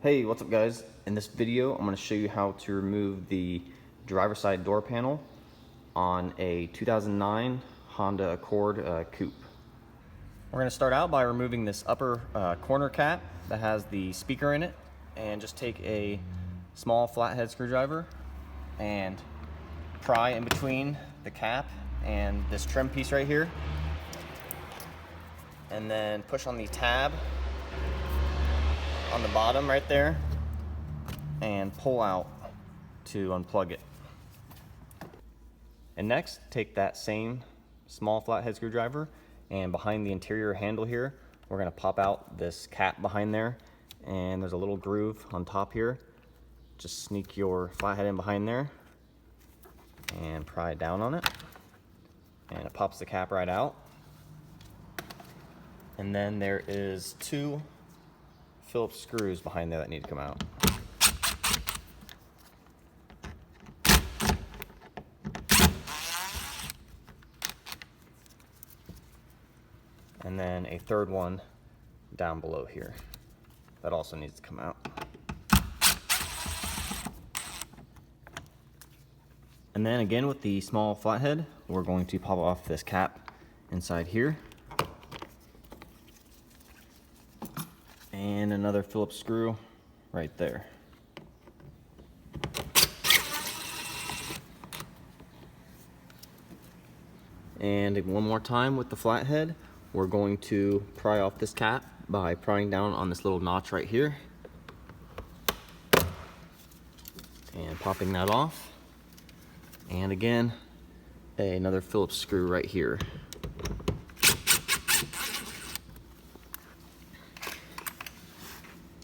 Hey, what's up guys? In this video I'm going to show you how to remove the driver's side door panel on a 2009 Honda Accord Coupe. We're going to start out by removing this upper corner cap that has the speaker in it, and just take a small flathead screwdriver and pry in between the cap and this trim piece right here, and then push on the tab on the bottom right there and pull out to unplug it. And next, take that same small flathead screwdriver, and behind the interior handle here, we're going to pop out this cap behind there, and there's a little groove on top here. Just sneak your flathead in behind there and pry down on it, and it pops the cap right out. And then there is two Phillips screws behind there that need to come out. And then a third one down below here that also needs to come out. And then again with the small flathead, we're going to pop off this cap inside here. And another Phillips screw right there. And one more time with the flathead, we're going to pry off this cap by prying down on this little notch right here and popping that off. And again, another Phillips screw right here.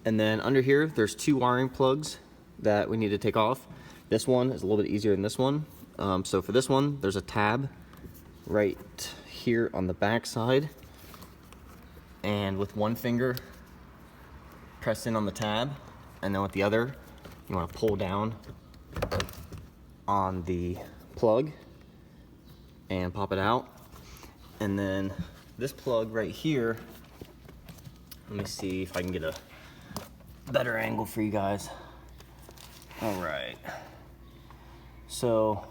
And then under here, there's two wiring plugs that we need to take off. This one is a little bit easier than this one. So for this one, there's a tab right here on the back side. And with one finger, press in on the tab. And then with the other, you want to pull down on the plug and pop it out. And then this plug right here, let me see if I can get a better angle for you guys. All right, so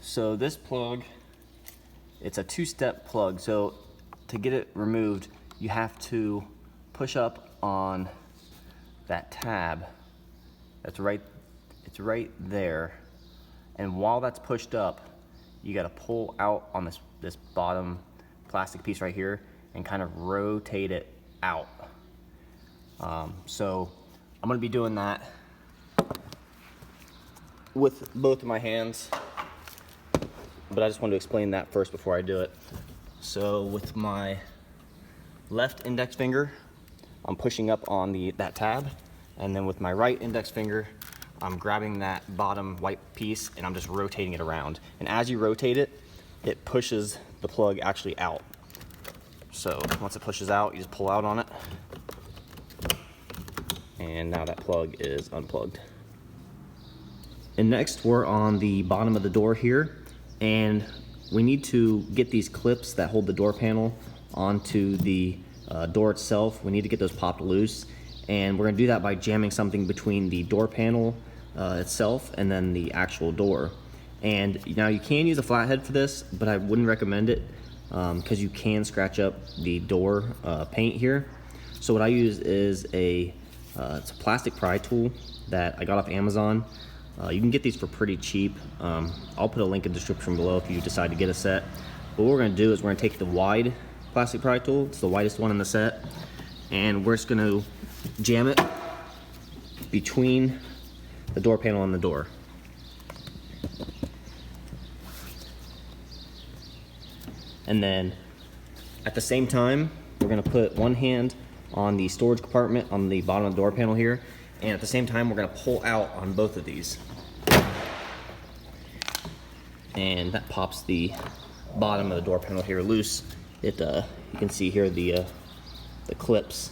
so this plug, it's a two-step plug. So to get it removed, you have to push up on that tab it's right there, and while that's pushed up, you got to pull out on this bottom plastic piece right here and kind of rotate it out. So I'm going to be doing that with both of my hands, but I just wanted to explain that first before I do it. So with my left index finger, I'm pushing up on that tab, and then with my right index finger, I'm grabbing that bottom white piece and I'm just rotating it around. And as you rotate it, it pushes the plug actually out. So once it pushes out, you just pull out on it. And now that plug is unplugged. And next, we're on the bottom of the door here. And we need to get these clips that hold the door panel onto the door itself. We need to get those popped loose. And we're gonna do that by jamming something between the door panel itself and then the actual door. And now you can use a flathead for this, but I wouldn't recommend it because you can scratch up the door paint here. So what I use is it's a plastic pry tool that I got off Amazon. You can get these for pretty cheap. I'll put a link in the description below if you decide to get a set. But what we're gonna do is we're gonna take the wide plastic pry tool, it's the widest one in the set, and we're just gonna jam it between the door panel and the door. And then at the same time, we're gonna put one hand on the storage compartment on the bottom of the door panel here, and at the same time, we're gonna pull out on both of these. And that pops the bottom of the door panel here loose. You can see here the clips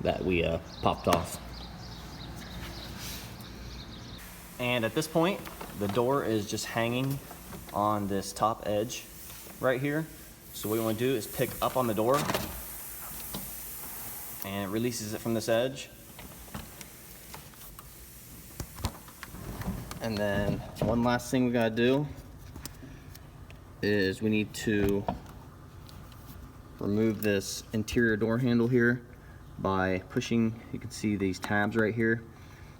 that we popped off. And at this point, the door is just hanging on this top edge right here. So what you want to do is pick up on the door, and it releases it from this edge. And then one last thing we gotta do is we need to remove this interior door handle here by pushing. You can see these tabs right here.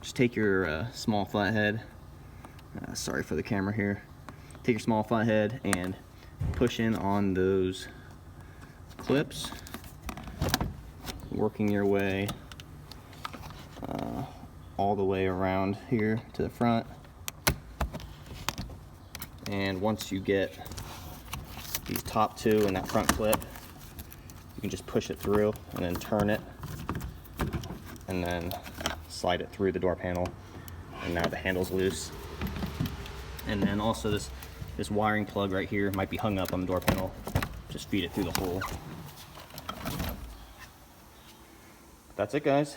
Just take your small flathead, sorry for the camera here, take your small flathead and push in on those clips, working your way all the way around here to the front. And once you get these top two and that front clip, you can just push it through and then turn it and then slide it through the door panel, and now the handle's loose. And then also this wiring plug right here might be hung up on the door panel. Just feed it through the hole. That's it, guys.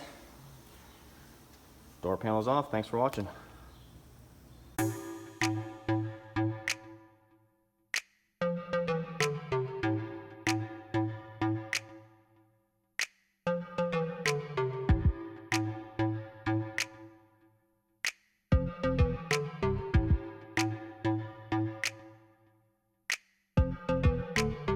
Door panel's off. Thanks for watching.